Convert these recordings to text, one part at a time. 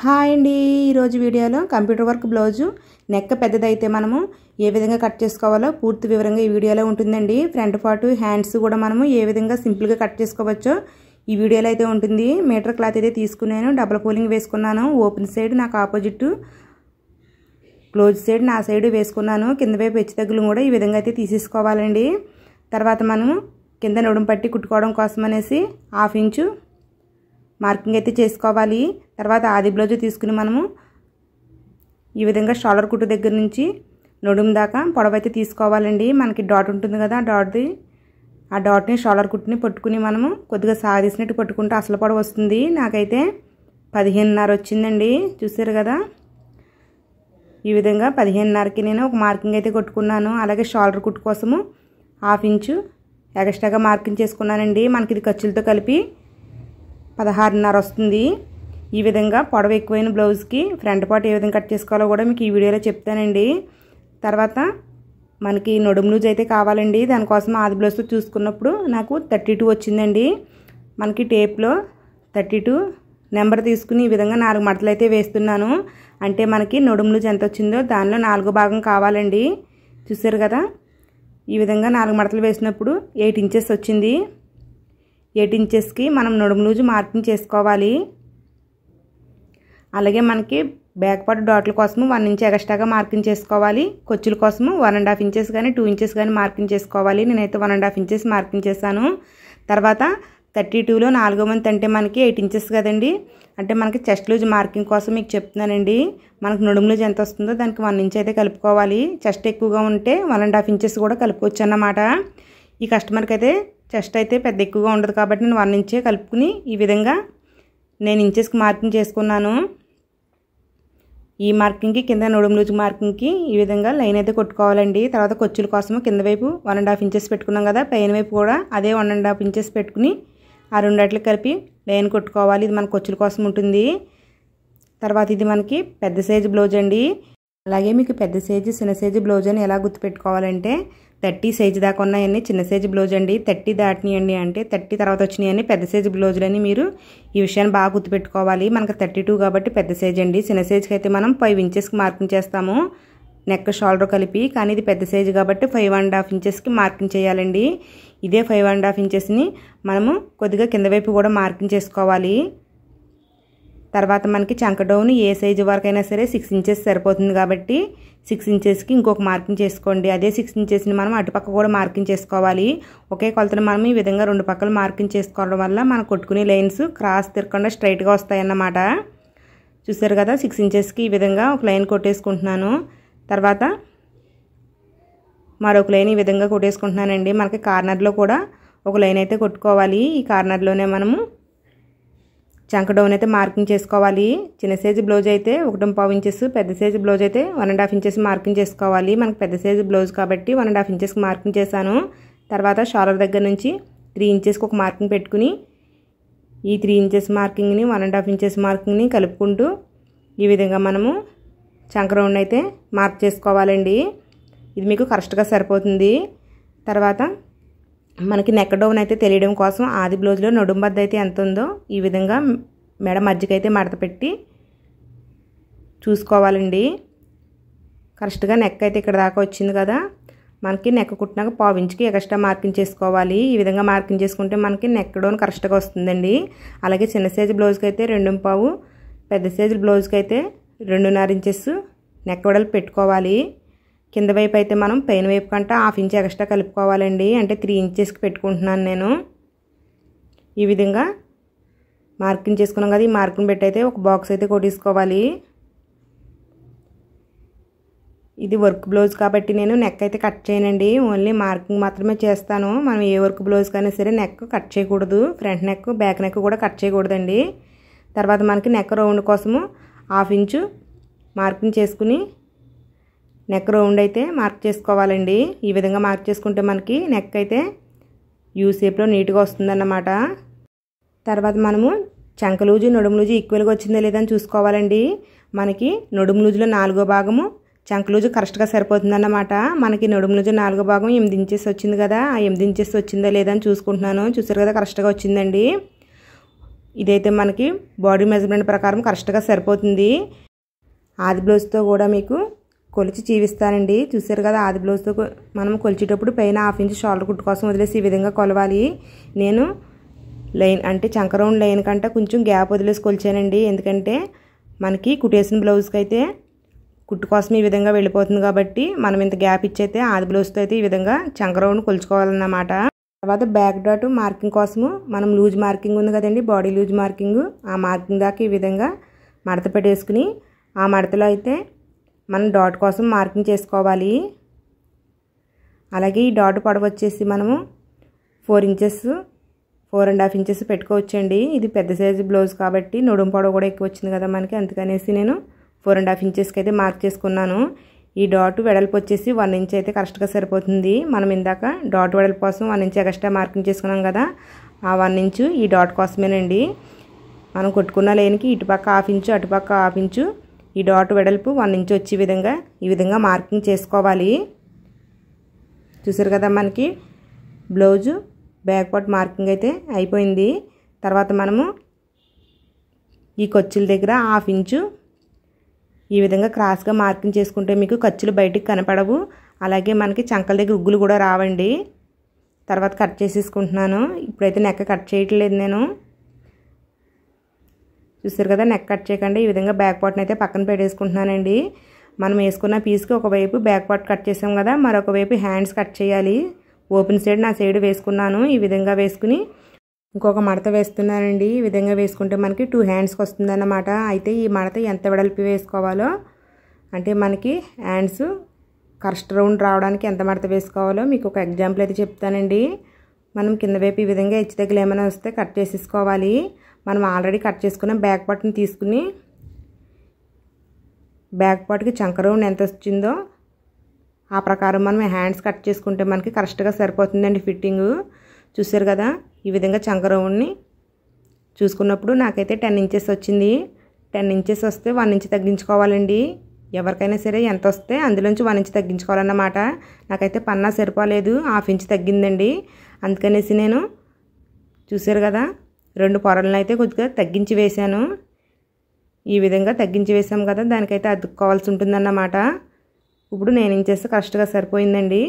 Hi అండి, ఈరోజు వీడియోలో కంప్యూటర్ వర్క్ బ్లౌజు నెక్ పెద్దదైతే మనము ఏ విధంగా కట్ చేసుకోవాలో పూర్తి వివరంగా ఈ వీడియోలో ఉంటుందండి. ఫ్రంట్ పార్ట్ హ్యాండ్స్ కూడా మనము ఏ విధంగా సింపుల్గా కట్ చేసుకోవచ్చో ఈ వీడియోలో అయితే ఉంటుంది. మీటర్ క్లాత్ అయితే తీసుకున్నాను, డబుల్ ఫోల్డింగ్ వేసుకున్నాను. ఓపెన్ సైడ్ నాకు ఆపోజిట్, క్లోజ్ సైడ్ నా సైడ్ వేసుకున్నాను. కింద వైపు హెచ్చు తగ్గులు కూడా ఈ విధంగా అయితే తీసేసుకోవాలండి. తర్వాత మనము కింద నడుము పట్టి కుట్టుకోవడం కోసం అనేసి 1/2 ఇంచు మార్కింగ్ అయితే చేసుకోవాలి. తర్వాత ఆది బ్లౌజ్ తీసుకుని మనము ఈ విధంగా షోల్డర్ కుట్టు దగ్గర నుంచి నడుము దాకా పొడవు అయితే తీసుకోవాలండి. మనకి డాట్ ఉంటుంది కదా, ఆ డాట్ని షోల్డర్ కుట్టుని పట్టుకుని మనము కొద్దిగా సాగదీసినట్టు పట్టుకుంటే అసలు పొడవు వస్తుంది. నాకైతే 15.5 వచ్చిందండి, చూసారు కదా. ఈ విధంగా 15.5కి నేను ఒక మార్కింగ్ అయితే కొట్టుకున్నాను. అలాగే షోల్డర్ కుట్టు కోసము 1/2 ఇంచు ఎక్స్ట్రాగా మార్కింగ్ చేసుకున్నానండి. మనకి ఇది ఖర్చులతో కలిపి 16.5 వస్తుంది. ఈ విధంగా పొడవు ఎక్కువైన బ్లౌజ్కి ఫ్రంట్ పార్ట్ ఏ విధంగా కట్ చేసుకోవాలో కూడా మీకు ఈ వీడియోలో చెప్తానండి. తర్వాత మనకి నడుము లూజ్ అయితే కావాలండి. దానికోసం ఆది బ్లౌజ్ చూసుకున్నప్పుడు నాకు 32 వచ్చిందండి. మనకి టేప్లో 32 నెంబర్ తీసుకుని ఈ విధంగా 4 మడతలు అయితే వేస్తున్నాను. అంటే మనకి నడుము లూజ్ ఎంత వచ్చిందో దానిలో 4వ భాగం కావాలండి. చూసారు కదా, ఈ విధంగా 4 మడతలు వేసినప్పుడు 8 ఇంచెస్ వచ్చింది. 8 ఇంచెస్కి మనం నడుము లూజు మార్కింగ్ చేసుకోవాలి. అలాగే మనకి బ్యాక్ పార్ట్ డాట్ల కోసము 1 ఇంచ్ ఎక్స్ట్రాగా మార్కింగ్ చేసుకోవాలి. ఖర్చుల కోసము 1.5 ఇంచెస్ కానీ 2 ఇంచెస్ కానీ మార్కింగ్ చేసుకోవాలి. నేనైతే 1.5 ఇంచెస్ మార్కింగ్ చేశాను. తర్వాత 32లో 4వ వంతు అంటే మనకి 8 ఇంచెస్ కదండి. అంటే మనకి చెస్ట్ లూజ్ మార్కింగ్ కోసం మీకు చెప్తున్నానండి. మనకు నడుము లూజ్ ఎంత వస్తుందో దానికి 1 ఇంచ్ అయితే కలుపుకోవాలి. చెస్ట్ ఎక్కువగా ఉంటే 1.5 ఇంచెస్ కూడా కలుపుకోవచ్చు అన్నమాట. ఈ కస్టమర్కి అయితే చెస్ట్ అయితే పెద్ద ఎక్కువగా ఉండదు కాబట్టి నేను 1 ఇంచే కలుపుకుని ఈ విధంగా నేను ఇంచెస్కి మార్కింగ్ చేసుకున్నాను. ఈ మార్కింగ్కి కింద నడుము లూజ్ మార్కింగ్కి ఈ విధంగా లైన్ అయితే కొట్టుకోవాలండి. తర్వాత ఖర్చుల కోసం కింద వైపు 1.5 ఇంచెస్ పెట్టుకున్నాం కదా, పైన వైపు కూడా అదే 1.5 ఇంచెస్ పెట్టుకుని ఆ రెండట్లకి కలిపి లైన్ కొట్టుకోవాలి. ఇది మన ఖర్చుల కోసం ఉంటుంది. తర్వాత ఇది మనకి పెద్ద సైజు బ్లౌజ్ అండి. అలాగే మీకు పెద్ద సైజు చిన్న సైజు బ్లౌజ్ అని ఎలా గుర్తుపెట్టుకోవాలంటే 30 సైజు దాకా ఉన్నాయన్నీ చిన్న సైజు బ్లౌజ్ అండి. 30 దాటినాయండి అంటే 30 తర్వాత వచ్చినాయని పెద్ద సైజు బ్లౌజులని మీరు ఈ విషయాన్ని బాగా గుర్తుపెట్టుకోవాలి. మనకు 32 కాబట్టి పెద్ద సైజు అండి. చిన్న సైజుకి అయితే మనం 5 ఇంచెస్కి మార్కింగ్ చేస్తాము, నెక్ షోల్డర్ కలిపి. కానీ ఇది పెద్ద సైజు కాబట్టి 5.5 ఇంచెస్కి మార్కింగ్ చేయాలండి. ఇదే 5.5 ఇంచెస్ని మనము కొద్దిగా కింద వైపు కూడా మార్కింగ్ చేసుకోవాలి. తర్వాత మనకి చంక డౌన్ ఏ సైజు వరకైనా సరే 6 ఇంచెస్ సరిపోతుంది కాబట్టి 6 ఇంచెస్కి ఇంకొక మార్కింగ్ చేసుకోండి. అదే 6 ఇంచెస్ని మనం అటుపక్క కూడా మార్కింగ్ చేసుకోవాలి. ఒకే కొలతను మనం ఈ విధంగా 2 పక్కలు మార్కింగ్ చేసుకోవడం వల్ల మనం కొట్టుకునే లైన్స్ క్రాస్ తిరగకుండా స్ట్రైట్గా వస్తాయన్నమాట. చూసారు కదా, 6 ఇంచెస్కి ఈ విధంగా ఒక లైన్ కొట్టేసుకుంటున్నాను. తర్వాత మరొక లైన్ ఈ విధంగా కొట్టేసుకుంటున్నానండి. మనకి కార్నర్లో కూడా ఒక లైన్ అయితే కొట్టుకోవాలి. ఈ కార్నర్లోనే మనము చంక డౌన్ అయితే మార్కింగ్ చేసుకోవాలి. చిన్న సైజు బ్లౌజ్ అయితే 1.5 ఇంచెస్, పెద్ద సైజు బ్లౌజ్ అయితే 1.5 ఇంచెస్ మార్కింగ్ చేసుకోవాలి. మనకు పెద్ద సైజు బ్లౌజ్ కాబట్టి 1.5 ఇంచెస్కి మార్కింగ్ చేశాను. తర్వాత షోల్డర్ దగ్గర నుంచి 3 ఇంచెస్కి ఒక మార్కింగ్ పెట్టుకుని ఈ 3 ఇంచెస్ మార్కింగ్ని 1.5 ఇంచెస్ మార్కింగ్ని కలుపుకుంటూ ఈ విధంగా మనము చంక రౌండ్ అయితే మార్క్ చేసుకోవాలండి. ఇది మీకు కరెక్ట్గా సరిపోతుంది. తర్వాత మనకి నెక్ డౌన్ అయితే తెలియడం కోసం ఆది బ్లౌజ్లో నడుము బద్ద అయితే ఎంత ఉందో ఈ విధంగా మెడ మధ్యకైతే మడత పెట్టి చూసుకోవాలండి. కరెక్ట్గా నెక్ అయితే ఇక్కడ దాకా వచ్చింది కదా. మనకి నెక్ కుట్టినాక 1/4 ఇంచుకి ఎక్స్ట్రా మార్కింగ్ చేసుకోవాలి. ఈ విధంగా మార్కింగ్ చేసుకుంటే మనకి నెక్ డౌన్ కరెక్ట్గా వస్తుందండి. అలాగే చిన్న సైజు బ్లౌజ్కి అయితే 2.5, పెద్ద సైజు బ్లౌజ్కి అయితే 2.5 ఇంచెస్ నెక్ వెడల్పు పెట్టుకోవాలి. కింద వైపు అయితే మనం పైన వైపు కంటే 1/2 ఇంచ్ ఎక్స్ట్రా కలుపుకోవాలండి. అంటే 3 ఇంచెస్కి పెట్టుకుంటున్నాను నేను. ఈ విధంగా మార్కింగ్ చేసుకున్నాం కదా, ఈ మార్కింగ్ పెట్టి అయితే ఒక బాక్స్ అయితే కొట్టేసుకోవాలి. ఇది వర్క్ బ్లౌజ్ కాబట్టి నేను నెక్ అయితే కట్ చేయనండి, ఓన్లీ మార్కింగ్ మాత్రమే చేస్తాను. మనం ఏ వర్క్ బ్లౌజ్ కానీ సరే నెక్ కట్ చేయకూడదు. ఫ్రంట్ నెక్ బ్యాక్ నెక్ కూడా కట్ చేయకూడదండి. తర్వాత మనకి నెక్ రౌండ్ కోసము 1/2 ఇంచు మార్కింగ్ చేసుకుని నెక్ రౌండ్ అయితే మార్క్ చేసుకోవాలండి. ఈ విధంగా మార్క్ చేసుకుంటే మనకి నెక్ అయితే యూ షేప్లో నీట్గా వస్తుందన్నమాట. తర్వాత మనము చంక లూజు నడుము లూజు ఈక్వల్గా వచ్చిందా లేదా అని చూసుకోవాలండి. మనకి నడుము లూజులో 4వ భాగము, చంక లూజు కరెక్ట్గా సరిపోతుందన్నమాట. మనకి నడుము లూజు 4వ భాగం 8 ఇంచెస్ వచ్చింది కదా, ఆ 8 ఇంచెస్ వచ్చిందా లేదా అని చూసుకుంటున్నాను. చూసారు కదా, కరెక్ట్గా వచ్చిందండి. ఇదైతే మనకి బాడీ మెజర్మెంట్ ప్రకారం కరెక్ట్గా సరిపోతుంది. ఆది బ్లౌజ్తో కూడా మీకు కొలిచి చూపిస్తానండి. చూసారు కదా, ఆది బ్లౌజ్తో మనం కొలిచేటప్పుడు పైన 1/2 ఇంచ్ షోల్డర్ కుట్టు కోసం వదిలేసి ఈ విధంగా కొలవాలి. నేను లైన్ అంటే చంక రౌండ్ లైన్ కంటే కొంచెం గ్యాప్ వదిలేసి కొలిచానండి. ఎందుకంటే మనకి కుట్టేసిన బ్లౌజ్కి అయితే కుట్టు కోసం ఈ విధంగా వెళ్ళిపోతుంది కాబట్టి మనం ఇంత గ్యాప్ ఇచ్చైతే ఆది బ్లౌజ్తో అయితే ఈ విధంగా చంక రౌండ్ కొలుచుకోవాలన్నమాట. తర్వాత బ్యాక్ డాట్ మార్కింగ్ కోసము మనం లూజ్ మార్కింగ్ ఉంది కదండి, బాడీ లూజ్ మార్కింగ్, ఆ మార్కింగ్ దాకా ఈ విధంగా మడత పెట్టేసుకుని ఆ మడతలో అయితే మనం డాట్ కోసం మార్కింగ్ చేసుకోవాలి. అలాగే ఈ డాట్ పొడవు వచ్చేసి మనము 4 ఇంచెస్ 4.5 ఇంచెస్ పెట్టుకోవచ్చండి. ఇది పెద్ద సైజు బ్లౌజ్ కాబట్టి నడుము పొడవు కూడా ఎక్కువ వచ్చింది కదా మనకి, అందుకనేసి నేను 4.5 ఇంచెస్కి అయితే మార్క్ చేసుకున్నాను. ఈ డాట్ వెడల్పు వచ్చేసి 1 ఇంచ్ అయితే కరెక్ట్గా సరిపోతుంది. మనం ఇందాక డాట్ వెడల్పు కోసం 1 ఇంచ్ ఎక్స్ట్రా మార్కింగ్ చేసుకున్నాం కదా, ఆ 1 ఇంచ్ ఈ డాట్ కోసమేనండి. మనం కొట్టుకున్న లైన్కి ఇటుపక్క 1/2 ఇంచు అటుపక్క 1/2 ఇంచు ఈ డాట్ వెడల్పు 1 ఇంచ్ వచ్చే విధంగా ఈ విధంగా మార్కింగ్ చేసుకోవాలి. చూసారు కదా, మనకి బ్లౌజు బ్యాక్ పార్ట్ మార్కింగ్ అయితే అయిపోయింది. తర్వాత మనము ఈ ఖర్చుల దగ్గర 1/2 ఇంచు ఈ విధంగా క్రాస్గా మార్కింగ్ చేసుకుంటే మీకు ఖర్చులు బయటికి కనపడవు. అలాగే మనకి చంకల దగ్గర ఉగ్గులు కూడా రావండి. తర్వాత కట్ చేసేసుకుంటున్నాను. ఇప్పుడైతే నెక్ కట్ చేయట్లేదు నేను. చూసారు కదా, నెక్ కట్ చేయకుండా ఈ విధంగా బ్యాక్ పార్ట్ని అయితే పక్కన పెట్టేసుకుంటున్నానండి. మనం వేసుకున్న పీస్కి ఒకవైపు బ్యాక్ పార్ట్ కట్ చేసాం కదా, మరొక వైపు హ్యాండ్స్ కట్ చేయాలి. ఓపెన్ సైడ్ నా సైడ్ వేసుకున్నాను. ఈ విధంగా వేసుకుని ఇంకొక మడత వేస్తున్నానండి. ఈ విధంగా వేసుకుంటే మనకి 2 హ్యాండ్స్కి వస్తుందన్నమాట. అయితే ఈ మడత ఎంత వెడల్పు వేసుకోవాలో, అంటే మనకి హ్యాండ్స్ కరెక్ట్ రౌండ్ రావడానికి ఎంత మడత వేసుకోవాలో మీకు ఒక ఎగ్జాంపుల్ అయితే చెప్తానండి. మనం కింద వైపు ఈ విధంగా హెచ్చు తగ్గులు ఏమైనా వస్తే కట్ చేసేసుకోవాలి. మనం ఆల్రెడీ కట్ చేసుకున్న బ్యాక్ పార్ట్ని తీసుకుని బ్యాక్ పార్ట్కి చంక రౌండ్ ఎంత వచ్చిందో ఆ ప్రకారం మనం హ్యాండ్స్ కట్ చేసుకుంటే మనకి కరెక్ట్గా సరిపోతుందండి ఫిట్టింగు. చూసారు కదా, ఈ విధంగా చంక రౌండ్ని చూసుకున్నప్పుడు నాకైతే 10 ఇంచెస్ వచ్చింది. 10 ఇంచెస్ వస్తే 1 ఇంచ్ తగ్గించుకోవాలండి. ఎవరికైనా సరే ఎంత వస్తే అందులోంచి 1 ఇంచ్ తగ్గించుకోవాలన్నమాట. నాకైతే పన్నా సరిపోలేదు, 1/2 ఇంచ్ తగ్గిందండి. అందుకనేసి నేను చూసారు కదా 2 పొరలను అయితే కొద్దిగా తగ్గించి వేశాను. ఈ విధంగా తగ్గించి వేసాం కదా, దానికైతే అద్దుకోవాల్సి ఉంటుందన్నమాట. ఇప్పుడు 9 ఇంచెస్ కరెక్ట్గా సరిపోయిందండి.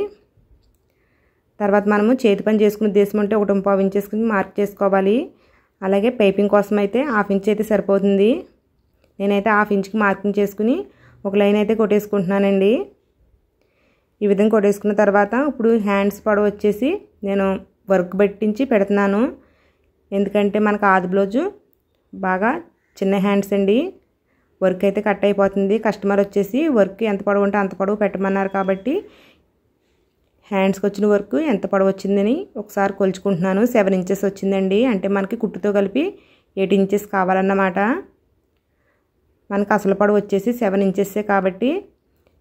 తర్వాత మనము చేతి పని చేసుకునే ఉద్దేశం ఉంటే 1.5 ఇంచెస్కి మార్క్ చేసుకోవాలి. అలాగే పైపింగ్ కోసం అయితే 1/2 ఇంచ్ అయితే సరిపోతుంది. నేనైతే 1/2 ఇంచ్కి మార్కింగ్ చేసుకుని ఒక లైన్ అయితే కొట్టేసుకుంటున్నానండి. ఈ విధంగా కొట్టేసుకున్న తర్వాత ఇప్పుడు హ్యాండ్స్ పొడవు వచ్చేసి నేను వర్క్ పెట్టించి పెడుతున్నాను. ఎందుకంటే మనకు ఆది బ్లౌజు బాగా చిన్న హ్యాండ్స్ అండి, వర్క్ అయితే కట్ అయిపోతుంది. కస్టమర్ వచ్చేసి వర్క్ ఎంత పొడవు ఉంటే అంత పొడవు పెట్టమన్నారు కాబట్టి హ్యాండ్స్కి వచ్చిన వర్క్ ఎంత పొడవు వచ్చిందని ఒకసారి కొలుచుకుంటున్నాను. 7 ఇంచెస్ వచ్చిందండి. అంటే మనకి కుట్టుతో కలిపి 8 ఇంచెస్ కావాలన్నమాట. మనకు అసలు పొడవు వచ్చేసి 7 ఇంచెస్సే కాబట్టి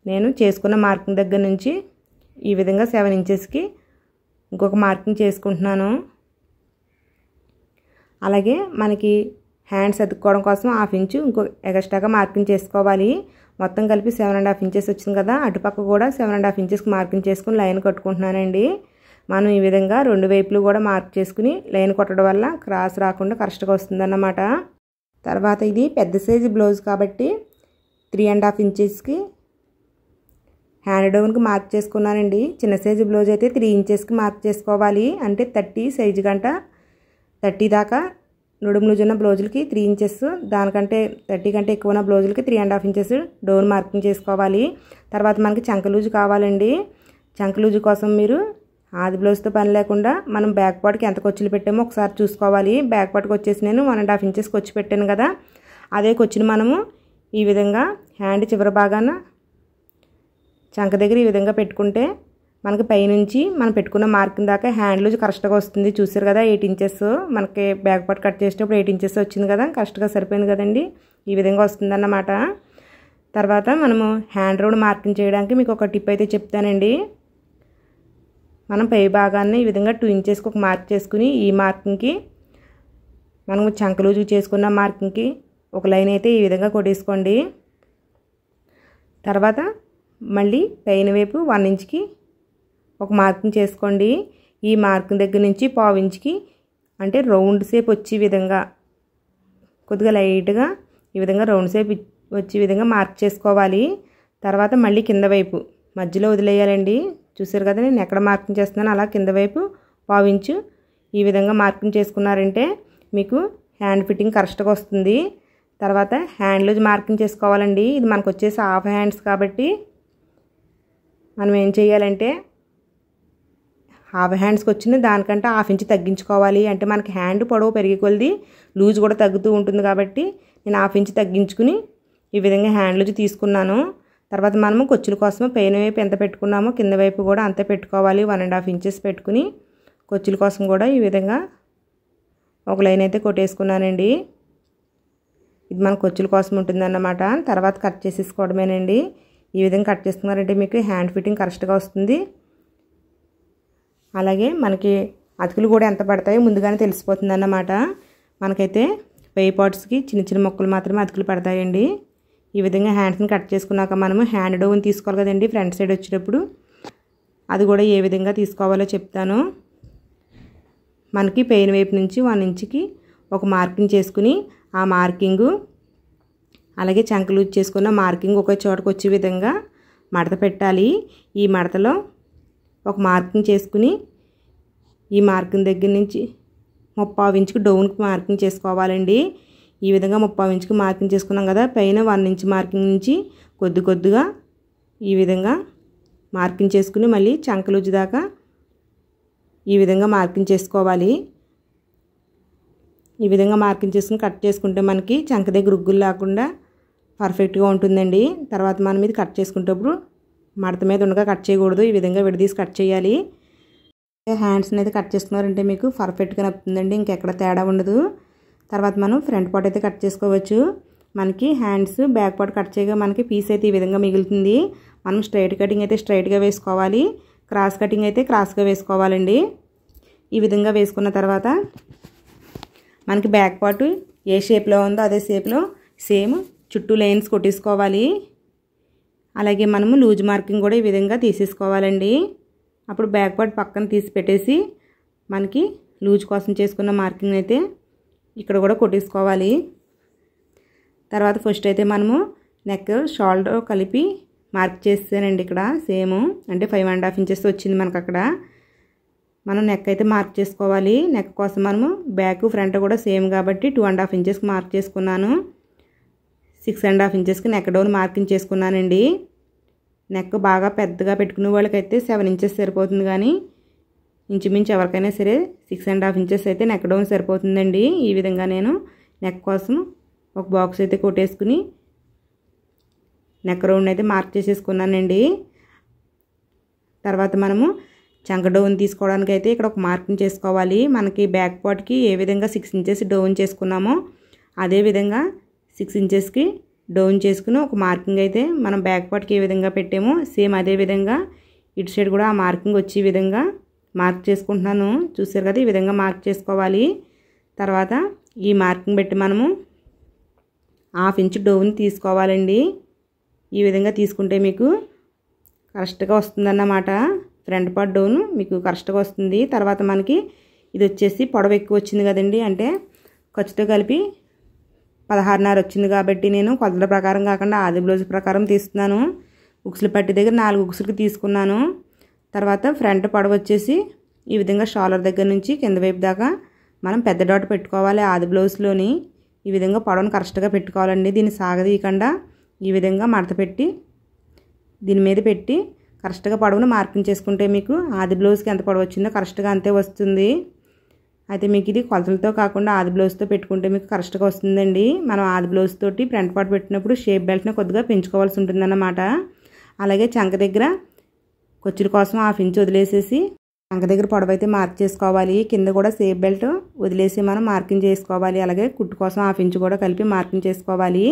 నేను చేసుకున్న మార్కింగ్ దగ్గర నుంచి ఈ విధంగా 7 ఇంచెస్కి ఇంకొక మార్కింగ్ చేసుకుంటున్నాను. అలాగే మనకి హ్యాండ్స్ అతుక్కోవడం కోసం 1/2 ఇంచు ఇంకో ఎక్స్ట్రాగా మార్కింగ్ చేసుకోవాలి. మొత్తం కలిపి 7.5 ఇంచెస్ వచ్చింది కదా, అటుపక్క కూడా 7.5 ఇంచెస్కి మార్కింగ్ చేసుకుని లైన్ కట్టుకుంటున్నానండి. మనం ఈ విధంగా 2 వైపులు కూడా మార్క్ చేసుకుని లైన్ కొట్టడం వల్ల క్రాస్ రాకుండా కరెక్ట్గా వస్తుందన్నమాట. తర్వాత ఇది పెద్ద సైజు బ్లౌజ్ కాబట్టి 3.5 ఇంచెస్కి హ్యాండ్ డౌన్కి మార్క్ చేసుకున్నానండి. చిన్న సైజు బ్లౌజ్ అయితే 3 ఇంచెస్కి మార్క్ చేసుకోవాలి. అంటే 30 సైజు గంట 30 దాకా నడుము లూజ్ ఉన్న బ్లౌజులకి 3 ఇంచెస్, దానికంటే 30 కంటే ఎక్కువ ఉన్న బ్లౌజులకి 3.5 ఇంచెస్ డౌన్ మార్కింగ్ చేసుకోవాలి. తర్వాత మనకి చంక లూజు కావాలండి. చంక లూజు కోసం మీరు ఆది బ్లౌజ్తో పని లేకుండా మనం బ్యాక్ పార్ట్కి ఎంత ఖర్చులు పెట్టామో ఒకసారి చూసుకోవాలి. బ్యాక్ పార్ట్కి వచ్చేసి నేను 1.5 ఇంచెస్ ఖర్చు పెట్టాను కదా, అదే ఖర్చుని మనము ఈ విధంగా హ్యాండ్ చివరి భాగాన చంక దగ్గర ఈ విధంగా పెట్టుకుంటే మనకి పైనుంచి మనం పెట్టుకున్న మార్కింగ్ దాకా హ్యాండ్ లూజ్ కరెక్ట్గా వస్తుంది. చూసారు కదా, 8 ఇంచెస్ మనకి బ్యాక్ పార్ట్ కట్ చేసేటప్పుడు 8 ఇంచెస్ వచ్చింది కదా, కరెక్ట్గా సరిపోయింది కదండి. ఈ విధంగా వస్తుందన్నమాట. తర్వాత మనము హ్యాండ్ రౌండ్ మార్కింగ్ చేయడానికి మీకు ఒక టిప్ అయితే చెప్తానండి. మనం పై భాగాన్ని ఈ విధంగా 2 ఇంచెస్కి ఒక మార్క్ చేసుకుని ఈ మార్కింగ్కి మనము చంక లూజ్ చేసుకున్న మార్కింగ్కి ఒక లైన్ అయితే ఈ విధంగా కొట్టేసుకోండి. తర్వాత మళ్ళీ పైన వైపు 1 ఇంచ్కి ఒక మార్కింగ్ చేసుకోండి. ఈ మార్కింగ్ దగ్గర నుంచి 1/2 ఇంచ్కి అంటే రౌండ్ షేప్ వచ్చే విధంగా కొద్దిగా లైట్గా ఈ విధంగా రౌండ్ షేప్ వచ్చే విధంగా మార్క్ చేసుకోవాలి. తర్వాత మళ్ళీ కింద వైపు మధ్యలో వదిలేయాలండి. చూసారు కదా నేను ఎక్కడ మార్కింగ్ చేస్తున్నాను, అలా కింద వైపు పావించు ఈ విధంగా మార్కింగ్ చేసుకున్నారంటే మీకు హ్యాండ్ ఫిట్టింగ్ కరెక్ట్గా వస్తుంది. తర్వాత హ్యాండ్ లూజ్ మార్కింగ్ చేసుకోవాలండి. ఇది మనకు వచ్చేసి హాఫ్ హ్యాండ్స్ కాబట్టి మనం ఏం చేయాలంటే హాఫ్ హ్యాండ్స్కి వచ్చిన దానికంటే హాఫ్ ఇంచ్ తగ్గించుకోవాలి. అంటే మనకి హ్యాండ్ పొడవు పెరిగే కొలది లూజ్ కూడా తగ్గుతూ ఉంటుంది కాబట్టి నేను హాఫ్ ఇంచ్ తగ్గించుకుని ఈ విధంగా హ్యాండ్ లూజ్ తీసుకున్నాను. తర్వాత మనము కొచ్చుల కోసం పైన వైపు ఎంత పెట్టుకున్నామో కింద వైపు కూడా అంతే పెట్టుకోవాలి. 1.5 ఇంచెస్ పెట్టుకుని కొచ్చుల కోసం కూడా ఈ విధంగా ఒక లైన్ అయితే కొట్టేసుకున్నానండి. ఇది మన కొచ్చుల కోసం ఉంటుందన్నమాట. తర్వాత కట్ చేసేసుకోవడమేనండి. ఈ విధంగా కట్ చేసుకున్నారంటే మీకు హ్యాండ్ ఫిట్టింగ్ కరెక్ట్గా వస్తుంది. అలాగే మనకి అతుకులు కూడా ఎంత పడతాయో ముందుగానే తెలిసిపోతుంది అన్నమాట. మనకైతే పై పార్ట్స్కి చిన్న చిన్న ముక్కలు మాత్రమే అతుకులు పడతాయండి. ఈ విధంగా హ్యాండ్స్ని కట్ చేసుకున్నాక మనము హ్యాండ్ డౌన్ తీసుకోవాలి కదండి. ఫ్రంట్ సైడ్ వచ్చేటప్పుడు అది కూడా ఏ విధంగా తీసుకోవాలో చెప్తాను. మనకి పైన వైపు నుంచి 1 ఇంచుకి ఒక మార్కింగ్ చేసుకుని ఆ మార్కింగు అలాగే చంక లూజ్ చేసుకున్న మార్కింగ్ ఒక చోటకు వచ్చే విధంగా మడత పెట్టాలి. ఈ మడతలో ఒక మార్కింగ్ చేసుకుని ఈ మార్కింగ్ దగ్గర నుంచి 3/4 ఇంచుకి డౌన్కి మార్కింగ్ చేసుకోవాలండి. ఈ విధంగా 3/4 ఇంచుకి మార్కింగ్ చేసుకున్నాం కదా, పైన 1 ఇంచ్ మార్కింగ్ నుంచి కొద్దిగా ఈ విధంగా మార్కింగ్ చేసుకుని మళ్ళీ చంక లూజ్ దాకా ఈ విధంగా మార్కింగ్ చేసుకోవాలి. ఈ విధంగా మార్కింగ్ చేసుకుని కట్ చేసుకుంటే మనకి చంక దగ్గర రుగ్గులు లేకుండా పర్ఫెక్ట్గా ఉంటుందండి. తర్వాత మనం ఇది కట్ చేసుకునేటప్పుడు మడత మీద ఉండగా కట్ చేయకూడదు. ఈ విధంగా విడదీసి కట్ చేయాలి. హ్యాండ్స్ని అయితే కట్ చేసుకున్నారంటే మీకు పర్ఫెక్ట్గా నప్పుతుందండి, ఇంకెక్కడ తేడా ఉండదు. తర్వాత మనం ఫ్రంట్ పార్ట్ అయితే కట్ చేసుకోవచ్చు. మనకి హ్యాండ్స్ బ్యాక్ పార్ట్ కట్ చేయగా మనకి పీస్ అయితే ఈ విధంగా మిగులుతుంది. మనం స్ట్రైట్ కటింగ్ అయితే స్ట్రైట్గా వేసుకోవాలి, క్రాస్ కటింగ్ అయితే క్రాస్గా వేసుకోవాలండి. ఈ విధంగా వేసుకున్న తర్వాత మనకి బ్యాక్ పార్ట్ ఏ షేప్లో ఉందో అదే షేప్లో సేమ్ చుట్టూ లైన్స్ కొట్టేసుకోవాలి. అలాగే మనము లూజ్ మార్కింగ్ కూడా ఈ విధంగా తీసేసుకోవాలండి. అప్పుడు బ్యాక్ పార్ట్ పక్కన తీసి పెట్టేసి మనకి లూజ్ కోసం చేసుకున్న మార్కింగ్ అయితే ఇక్కడ కూడా కొట్టేసుకోవాలి. తర్వాత ఫస్ట్ అయితే మనము నెక్ షోల్డర్ కలిపి మార్క్ చేసానండి. ఇక్కడ సేమ్ అంటే 5.5 ఇంచెస్ వచ్చింది మనకు. అక్కడ మనం నెక్ అయితే మార్క్ చేసుకోవాలి. నెక్ కోసం మనము బ్యాక్ ఫ్రంట్ కూడా సేమ్ కాబట్టి 2.5 ఇంచెస్కి మార్క్ చేసుకున్నాను. 6.5 ఇంచెస్కి నెక్ డౌన్ మార్కింగ్ చేసుకున్నానండి. నెక్ బాగా పెద్దగా పెట్టుకునే వాళ్ళకైతే 7 ఇంచెస్ సరిపోతుంది, కానీ ఇంచుమించు ఎవరికైనా సరే 6.5 ఇంచెస్ అయితే నెక్ డౌన్ సరిపోతుందండి. ఈ విధంగా నేను నెక్ కోసం ఒక బాక్స్ అయితే కొట్టేసుకుని నెక్ రౌండ్ అయితే మార్క్ చేసేసుకున్నానండి. తర్వాత మనము చంక డౌన్ తీసుకోవడానికి అయితే ఇక్కడ ఒక మార్కింగ్ చేసుకోవాలి. మనకి బ్యాక్ పార్ట్కి ఏ విధంగా 6 ఇంచెస్ డౌన్ చేసుకున్నామో అదే విధంగా 6 ఇంచెస్కి డౌన్ చేసుకుని ఒక మార్కింగ్ అయితే మనం బ్యాక్ పార్ట్కి ఏ విధంగా పెట్టామో సేమ్ అదే విధంగా ఇటు సైడ్ కూడా ఆ మార్కింగ్ వచ్చే విధంగా మార్క్ చేసుకుంటున్నాను. చూసారు కదా, ఈ విధంగా మార్క్ చేసుకోవాలి. తర్వాత ఈ మార్కింగ్ పెట్టి మనము 1/2 ఇంచ్ డౌన్ తీసుకోవాలండి. ఈ విధంగా తీసుకుంటే మీకు కరెక్ట్గా వస్తుందన్నమాట. ఫ్రంట్ పార్ట్ డౌన్ మీకు కరెక్ట్గా వస్తుంది. తర్వాత మనకి ఇది వచ్చేసి పొడవు ఎక్కువ వచ్చింది కదండి, అంటే ఖర్చుతో కలిపి 16.5 వచ్చింది కాబట్టి నేను కొలతల ప్రకారం కాకుండా ఆది బ్లౌజ్ ప్రకారం తీస్తున్నాను. ఉక్సులు పట్టి దగ్గర 4 ఉక్సులకి తీసుకున్నాను. తర్వాత ఫ్రంట్ పొడవు వచ్చేసి ఈ విధంగా షోల్డర్ దగ్గర నుంచి కింద వైపు దాకా మనం పెద్ద డాట్ పెట్టుకోవాలి. ఆది బ్లౌజ్లోని ఈ విధంగా పొడవును కరెక్ట్గా పెట్టుకోవాలండి. దీన్ని సాగదీయకుండా ఈ విధంగా మడత పెట్టి దీని మీద పెట్టి కరెక్ట్గా పొడవును మార్కింగ్ చేసుకుంటే మీకు ఆది బ్లౌజ్కి ఎంత పొడవు వచ్చిందో కరెక్ట్గా అంతే వస్తుంది. అయితే మీకు ఇది కొలతలతో కాకుండా ఆది బ్లౌజ్తో పెట్టుకుంటే మీకు కరెక్ట్గా వస్తుందండి. మనం ఆది బ్లౌజ్ తోటి ఫ్రంట్ పార్ట్ పెట్టినప్పుడు షేప్ బెల్ట్ని కొద్దిగా పెంచుకోవాల్సి ఉంటుందన్నమాట. అలాగే చంక దగ్గర కొచ్చుల కోసం 1/2 ఇంచ్ వదిలేసేసి చంక దగ్గర పొడవు అయితే మార్క్ చేసుకోవాలి. కింద కూడా షేప్ బెల్ట్ వదిలేసి మనం మార్కింగ్ చేసుకోవాలి. అలాగే కుట్టు కోసం 1/2 ఇంచ్ కూడా కలిపి మార్కింగ్ చేసుకోవాలి.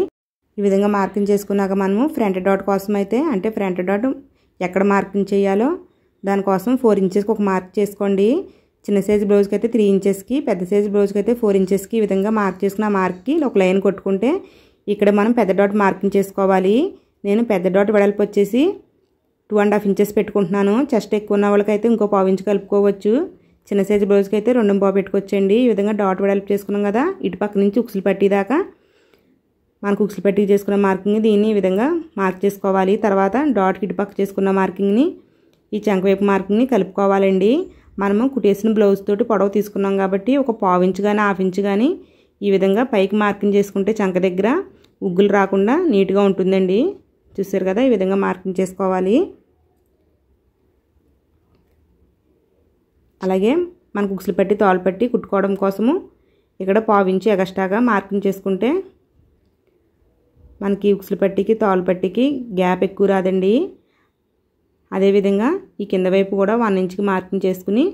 ఈ విధంగా మార్కింగ్ చేసుకున్నాక మనము ఫ్రంట్ డాట్ కోసం అయితే అంటే ఫ్రంట్ డాట్ ఎక్కడ మార్కింగ్ చేయాలో దానికోసం 4 ఇంచెస్కి ఒక మార్క్ చేసుకోండి. చిన్న సైజు బ్లౌజ్కి అయితే 3 ఇంచెస్కి, పెద్ద సైజు బ్లౌజ్కి అయితే 4 ఇంచెస్కి ఈ విధంగా మార్క్ చేసుకున్న మార్క్కి ఒక లైన్ కొట్టుకుంటే ఇక్కడ మనం పెద్ద డాట్ మార్కింగ్ చేసుకోవాలి. నేను పెద్ద డాట్ వెడల్పు వచ్చేసి 2.5 ఇంచెస్ పెట్టుకుంటున్నాను. చెస్ట్ ఎక్కువ ఉన్న వాళ్ళకైతే ఇంకో 1/4 ఇంచ్ కలుపుకోవచ్చు. చిన్న సైజు బ్లౌజ్కి అయితే 2 పెట్టుకోవచ్చండి. ఈ విధంగా డాట్ వెడల్పు చేసుకున్నాం కదా, ఇటు పక్క నుంచి ఉక్సులు పట్టి దాకా మనకు ఉక్సులు పట్టి చేసుకున్న మార్కింగ్ దీన్ని ఈ విధంగా మార్క్ చేసుకోవాలి. తర్వాత డాట్కి ఇటు పక్క చేసుకున్న మార్కింగ్ని ఈ చంక వైపు మార్కింగ్ని కలుపుకోవాలండి. మనము కుట్టేసిన బ్లౌజ్ తోటి పొడవు తీసుకున్నాం కాబట్టి ఒక 1/2 ఇంచు కానీ 1/2 ఇంచు కానీ ఈ విధంగా పైకి మార్కింగ్ చేసుకుంటే చంక దగ్గర ఉగ్గులు రాకుండా నీట్గా ఉంటుందండి. చూసారు కదా, ఈ విధంగా మార్కింగ్ చేసుకోవాలి. అలాగే మనకు ఉక్సులు పట్టి తోలు పట్టి కుట్టుకోవడం కోసము ఇక్కడ 1/2 ఇంచు ఎగస్ట్రాగా మార్కింగ్ చేసుకుంటే మనకి ఉక్సులు పట్టికి తోలు పట్టికి గ్యాప్ ఎక్కువ రాదండి. అదేవిధంగా ఈ కింద వైపు కూడా 1 ఇంచుకి మార్కింగ్ చేసుకుని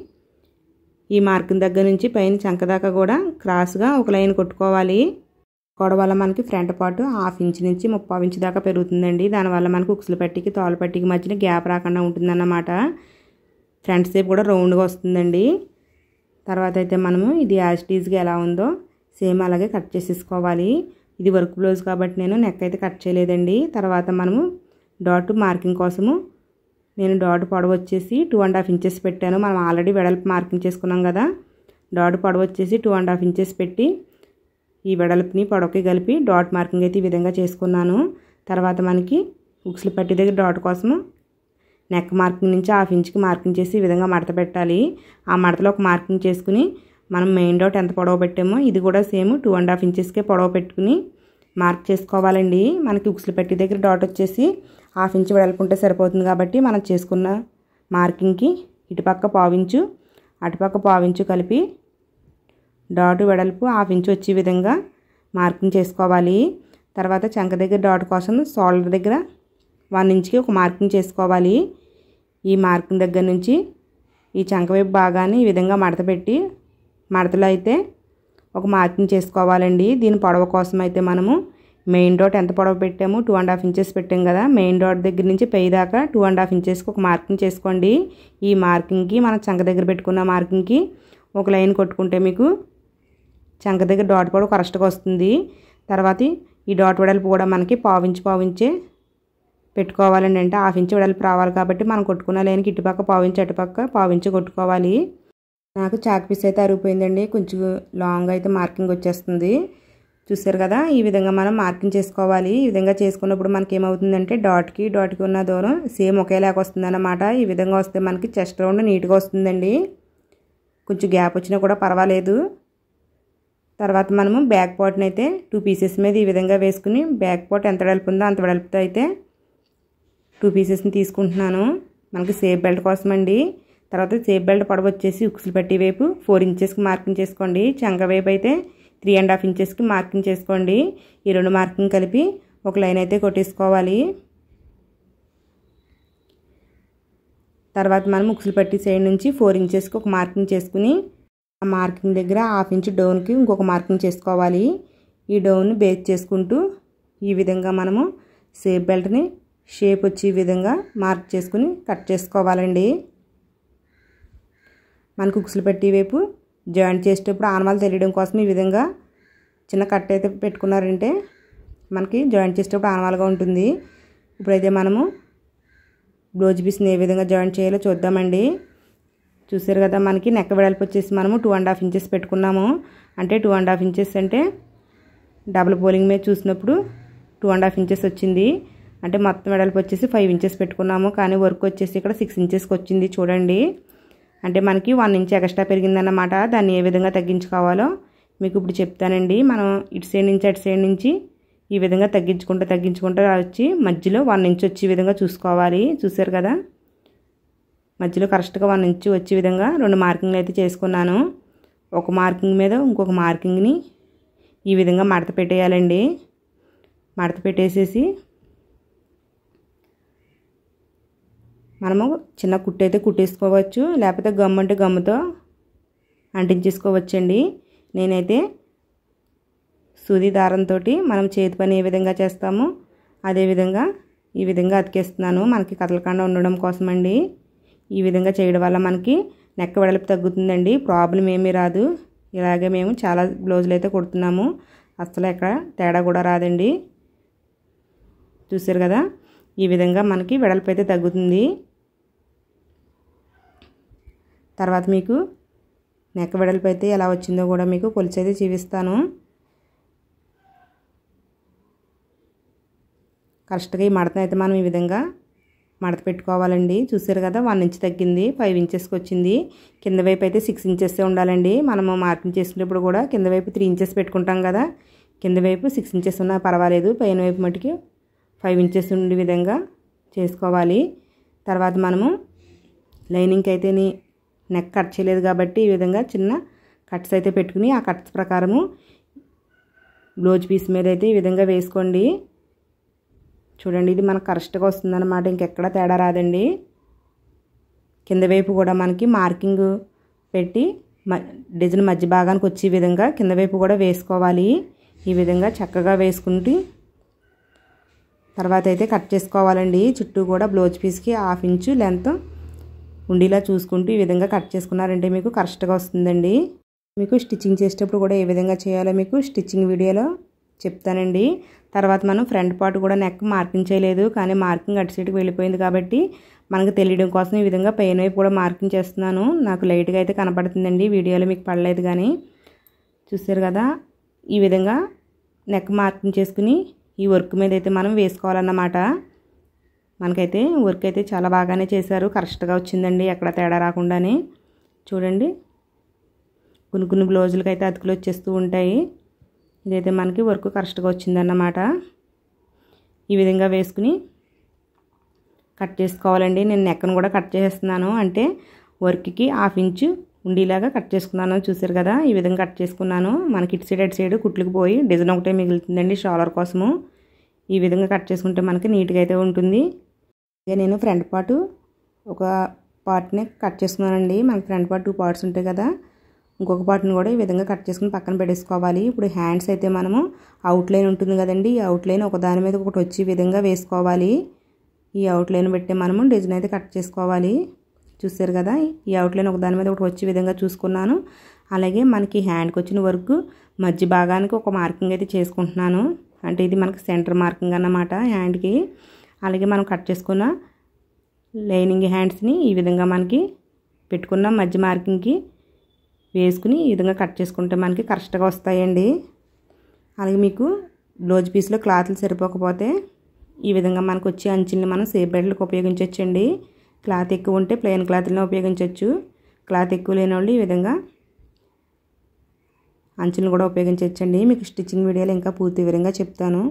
ఈ మార్కింగ్ దగ్గర నుంచి పైన చంక దాకా కూడా క్రాస్గా ఒక లైన్ కొట్టుకోవాలి. కొట్టుకోవడం వల్ల మనకి ఫ్రంట్ పార్ట్ 1/2 ఇంచు నుంచి 3/4 ఇంచు దాకా పెరుగుతుందండి. దానివల్ల మనకు ఉక్సులు పట్టికి తోలు పట్టికి మధ్యన గ్యాప్ రాకుండా ఉంటుందన్నమాట. ఫ్రంట్ షేప్ కూడా రౌండ్గా వస్తుందండి. తర్వాత అయితే మనము ఇది యాజ్ టీజ్గా ఎలా ఉందో సేమ్ అలాగే కట్ చేసేసుకోవాలి. ఇది వర్క్ బ్లౌజ్ కాబట్టి నేను నెక్ అయితే కట్ చేయలేదండి. తర్వాత మనము డాట్ మార్కింగ్ కోసము నేను డాట్ పొడవు వచ్చేసి 2.5 ఇంచెస్ పెట్టాను. మనం ఆల్రెడీ వెడల్పు మార్కింగ్ చేసుకున్నాం కదా, డాట్ పొడవు వచ్చేసి 2.5 ఇంచెస్ పెట్టి ఈ వెడల్పుని పొడవుకి కలిపి డాట్ మార్కింగ్ అయితే ఈ విధంగా చేసుకున్నాను. తర్వాత మనకి ఉక్సులు పట్టి దగ్గర డాట్ కోసము నెక్ మార్కింగ్ నుంచి 1/2 ఇంచుకి మార్కింగ్ చేసి ఈ విధంగా మడత పెట్టాలి. ఆ మడతలో ఒక మార్కింగ్ చేసుకుని మనం మెయిన్ డాట్ ఎంత పొడవు పెట్టామో ఇది కూడా సేమ్ 2.5 ఇంచెస్కే పొడవు పెట్టుకుని మార్క్ చేసుకోవాలండి. మనకి ఉక్సులు పట్టి దగ్గర డాట్ వచ్చేసి 1/2 ఇంచు వెడల్పు ఉంటే సరిపోతుంది కాబట్టి మనం చేసుకున్న మార్కింగ్కి ఇటుపక్క 1/4 ఇంచు అటుపక్క 1/4 ఇంచు కలిపి డాట్ వెడల్పు 1/2 ఇంచు వచ్చే విధంగా మార్కింగ్ చేసుకోవాలి. తర్వాత చంక దగ్గర డాట్ కోసం షోల్డర్ దగ్గర 1 ఇంచుకి ఒక మార్కింగ్ చేసుకోవాలి. ఈ మార్కింగ్ దగ్గర నుంచి ఈ చంక వైపు భాగాన్ని ఈ విధంగా మడత పెట్టి మడతలో అయితే ఒక మార్కింగ్ చేసుకోవాలండి. దీని పొడవు కోసం అయితే మనము మెయిన్ డాట్ ఎంత పొడవు పెట్టాము 2.5 ఇంచెస్ పెట్టాం కదా, మెయిన్ డాట్ దగ్గర నుంచి పై దాకా 2.5 ఇంచెస్కి ఒక మార్కింగ్ చేసుకోండి. ఈ మార్కింగ్కి మన చంక దగ్గర పెట్టుకున్న మార్కింగ్కి ఒక లైన్ కొట్టుకుంటే మీకు చంక దగ్గర డాట్ పొడవు కరెక్ట్గా వస్తుంది. తర్వాత ఈ డాట్ వెడల్పు కూడా మనకి 1/4 ఇంచే పెట్టుకోవాలండి. అంటే 1/2 ఇంచు వెడల్పు రావాలి కాబట్టి మనం కొట్టుకున్న లైన్కి ఇటుపక్క 1/4 ఇంచు అటుపక్క 1/4 ఇంచు కొట్టుకోవాలి. నాకు చాక్ పీస్ అయితే అరిగిపోయిందండి, కొంచెం లాంగ్ అయితే మార్కింగ్ వచ్చేస్తుంది. చూసారు కదా, ఈ విధంగా మనం మార్కింగ్ చేసుకోవాలి. ఈ విధంగా చేసుకున్నప్పుడు మనకి ఏమవుతుందంటే డాట్కి ఉన్న దూరం సేమ్ ఒకేలాగా వస్తుందన్నమాట. ఈ విధంగా వస్తే మనకి చెస్ట్ రౌండ్ నీట్గా వస్తుందండి. కొంచెం గ్యాప్ వచ్చినా కూడా పర్వాలేదు. తర్వాత మనము బ్యాక్ పార్ట్ని అయితే 2 పీసెస్ మీద ఈ విధంగా వేసుకుని బ్యాక్ పార్ట్ ఎంత వెడల్పు ఉందో అంత వెడల్పుతో అయితే 2 పీసెస్ని తీసుకుంటున్నాను. మనకి సేఫ్ బెల్ట్ కోసం అండి. తర్వాత సేఫ్ బెల్ట్ పొడవు వచ్చేసి ఉక్సులు పట్టి వైపు 4 ఇంచెస్కి మార్కింగ్ చేసుకోండి. చంక వైపు అయితే 3.5 ఇంచెస్కి మార్కింగ్ చేసుకోండి. ఈ 2 మార్కింగ్ కలిపి ఒక లైన్ అయితే కొట్టేసుకోవాలి. తర్వాత మనం ఉక్సులు పట్టి సైడ్ నుంచి 4 ఇంచెస్కి ఒక మార్కింగ్ చేసుకుని ఆ మార్కింగ్ దగ్గర 1/2 ఇంచు డౌన్కి ఇంకొక మార్కింగ్ చేసుకోవాలి. ఈ డౌన్ బేస్ చేసుకుంటూ ఈ విధంగా మనము సేఫ్ బెల్ట్ని షేప్ వచ్చే విధంగా మార్క్ చేసుకుని కట్ చేసుకోవాలండి. మనకు ఉక్సులు పట్టి వైపు జాయింట్ చేసేటప్పుడు ఆనవాళ్ళు తెలియడం కోసం ఈ విధంగా చిన్న కట్ అయితే పెట్టుకున్నారంటే మనకి జాయింట్ చేసేటప్పుడు ఆనవాలుగా ఉంటుంది. ఇప్పుడైతే మనము బ్లౌజ్ పీస్ని ఏ విధంగా జాయింట్ చేయాలో చూద్దామండి. చూసారు కదా, మనకి నెక్ వెడల్పు వచ్చేసి మనము 2.5 ఇంచెస్ పెట్టుకున్నాము. అంటే 2.5 ఇంచెస్ అంటే డబుల్ పోలింగ్ మీద చూసినప్పుడు 2.5 ఇంచెస్ వచ్చింది. అంటే మొత్తం వెడల్పు వచ్చేసి 5 ఇంచెస్ పెట్టుకున్నాము. కానీ వర్క్ వచ్చేసి ఇక్కడ 6 ఇంచెస్కి వచ్చింది చూడండి. అంటే మనకి 1 ఇంచ్ ఎక్స్ట్రా పెరిగిందన్నమాట. దాన్ని ఏ విధంగా తగ్గించుకోవాలో మీకు ఇప్పుడు చెప్తానండి. మనం ఇటు సైడ్ నుంచి అటు సైడ్ నుంచి ఈ విధంగా తగ్గించుకుంటూ వచ్చి మధ్యలో 1 ఇంచ్ వచ్చే విధంగా చూసుకోవాలి. చూసారు కదా, మధ్యలో కరెక్ట్గా 1 ఇంచ్ వచ్చే విధంగా 2 మార్కింగ్లు అయితే చేసుకున్నాను. ఒక మార్కింగ్ మీద ఇంకొక మార్కింగ్ని ఈ విధంగా మడత పెట్టేయాలండి. మడత పెట్టేసేసి మనము చిన్న కుట్టు అయితే కుట్టేసుకోవచ్చు, లేకపోతే గమ్ అంటే గమ్ముతో అంటించేసుకోవచ్చండి. నేనైతే సూది దారంతో మనం చేతి పని ఏ విధంగా చేస్తామో అదేవిధంగా ఈ విధంగా అతికేస్తున్నాను. మనకి కదలకుండా ఉండడం కోసమండి. ఈ విధంగా చేయడం వల్ల మనకి నెక్క వెడల్పు తగ్గుతుందండి, ప్రాబ్లం ఏమీ రాదు. ఇలాగే మేము చాలా బ్లౌజులు అయితే కుడుతున్నాము, అసలు ఎక్కడ తేడా కూడా రాదండి. చూసారు కదా, ఈ విధంగా మనకి వెడల్పు అయితే తగ్గుతుంది. తర్వాత మీకు నెక్ వెడల్పు అయితే ఎలా వచ్చిందో కూడా మీకు కొలిచి అయితే చూపిస్తాను. కరెక్ట్గా ఈ మడతను అయితే మనం ఈ విధంగా మడత పెట్టుకోవాలండి. చూసారు కదా 1 ఇంచ్ తగ్గింది, 5 ఇంచెస్కి వచ్చింది. కింద వైపు అయితే 6 ఇంచెస్ ఉండాలండి. మనము మార్కింగ్ చేసుకునేప్పుడు కూడా కింద వైపు 3 ఇంచెస్ పెట్టుకుంటాం కదా, కింద వైపు 6 ఇంచెస్ ఉన్నా పర్వాలేదు, పైన వైపు మటుకి 5 ఇంచెస్ ఉండే విధంగా చేసుకోవాలి. తర్వాత మనము లైనింగ్కి అయితే నెక్ కట్ చేయలేదు కాబట్టి ఈ విధంగా చిన్న కట్స్ అయితే పెట్టుకుని ఆ కట్స్ ప్రకారము బ్లౌజ్ పీస్ మీద అయితే ఈ విధంగా వేసుకోండి. చూడండి, ఇది మనకు కరెక్ట్గా వస్తుందన్నమాట, ఇంకెక్కడ తేడా రాదండి. కింద వైపు కూడా మనకి మార్కింగ్ పెట్టి డిజైన్ మధ్య భాగానికి వచ్చే విధంగా కింద వైపు కూడా వేసుకోవాలి. ఈ విధంగా చక్కగా వేసుకుంటూ తర్వాత అయితే కట్ చేసుకోవాలండి. చుట్టూ కూడా బ్లౌజ్ పీస్కి 1/2 ఇంచు లెంత్ ఉండేలా చూసుకుంటూ ఈ విధంగా కట్ చేసుకున్నారంటే మీకు కరెక్ట్గా వస్తుందండి. మీకు స్టిచ్చింగ్ చేసేటప్పుడు కూడా ఏ విధంగా చేయాలో మీకు స్టిచ్చింగ్ వీడియోలో చెప్తానండి. తర్వాత మనం ఫ్రంట్ పార్ట్ కూడా నెక్ మార్కింగ్ చేయలేదు, కానీ మార్కింగ్ అటు సైడ్కి వెళ్ళిపోయింది కాబట్టి మనకు తెలియడం కోసం ఈ విధంగా పైన వైపు కూడా మార్కింగ్ చేస్తున్నాను. నాకు లైట్గా అయితే కనపడుతుందండి, వీడియోలో మీకు పడలేదు కానీ. చూసారు కదా, ఈ విధంగా నెక్ మార్కింగ్ చేసుకుని ఈ వర్క్ మీద అయితే మనం వేసుకోవాలన్నమాట. మనకైతే వర్క్ అయితే చాలా బాగానే చేశారు, కరెక్ట్గా వచ్చిందండి, ఎక్కడ తేడా రాకుండానే. చూడండి, కొన్ని బ్లౌజులకి అయితే అతుకులు వచ్చేస్తూ ఉంటాయి. ఇదైతే మనకి వర్క్ కరెక్ట్గా వచ్చిందన్నమాట. ఈ విధంగా వేసుకుని కట్ చేసుకోవాలండి. నేను నెక్ను కూడా కట్ చేస్తున్నాను, అంటే వర్క్కి 1/2 ఇంచు ఉండేలాగా కట్ చేసుకున్నాను. చూసారు కదా, ఈ విధంగా కట్ చేసుకున్నాను. మనకి ఇటు సైడ్ అటు సైడ్ కుట్లకు పోయి డిజైన్ ఒకటే మిగులుతుందండి షాలర్ కోసము. ఈ విధంగా కట్ చేసుకుంటే మనకి నీట్గా అయితే ఉంటుంది. ఇక నేను ఫ్రంట్ పార్ట్ ఒక పార్ట్ని కట్ చేసుకున్నానండి. మనకి ఫ్రంట్ పార్ట్ 2 పార్ట్స్ ఉంటాయి కదా, ఇంకొక పార్ట్ని కూడా ఈ విధంగా కట్ చేసుకుని పక్కన పెట్టేసుకోవాలి. ఇప్పుడు హ్యాండ్స్ అయితే మనము అవుట్లైన్ ఉంటుంది కదండి, ఈ అవుట్లైన్ ఒక దాని మీద ఒకటి వచ్చే విధంగా వేసుకోవాలి. ఈ అవుట్లైన్ పెట్టి మనము డిజైన్ అయితే కట్ చేసుకోవాలి. చూసారు కదా, ఈ అవుట్లైన్ ఒక దాని మీద ఒకటి వచ్చే విధంగా చూసుకున్నాను. అలాగే మనకి హ్యాండ్కి వచ్చిన వర్క్ మధ్య భాగానికి ఒక మార్కింగ్ అయితే చేసుకుంటున్నాను, అంటే ఇది మనకి సెంటర్ మార్కింగ్ అన్నమాట హ్యాండ్కి. అలాగే మనం కట్ చేసుకున్న లైనింగ్ హ్యాండ్స్ని ఈ విధంగా మనకి పెట్టుకున్న మధ్య మార్కింగ్కి వేసుకుని ఈ విధంగా కట్ చేసుకుంటే మనకి కరెక్ట్గా వస్తాయండి. అలాగే మీకు బ్లౌజ్ పీస్లో క్లాత్లు సరిపోకపోతే ఈ విధంగా మనకు వచ్చే అంచుల్ని మనం సేప్ బెల్ట్లకు ఉపయోగించవచ్చండి. క్లాత్ ఎక్కువ ఉంటే ప్లెయిన్ క్లాత్లను ఉపయోగించవచ్చు, క్లాత్ ఎక్కువ లేని వాళ్ళు ఈ విధంగా అంచులను కూడా ఉపయోగించవచ్చండి. మీకు స్టిచ్చింగ్ వీడియోలో ఇంకా పూర్తి వివరంగా చెప్తాను.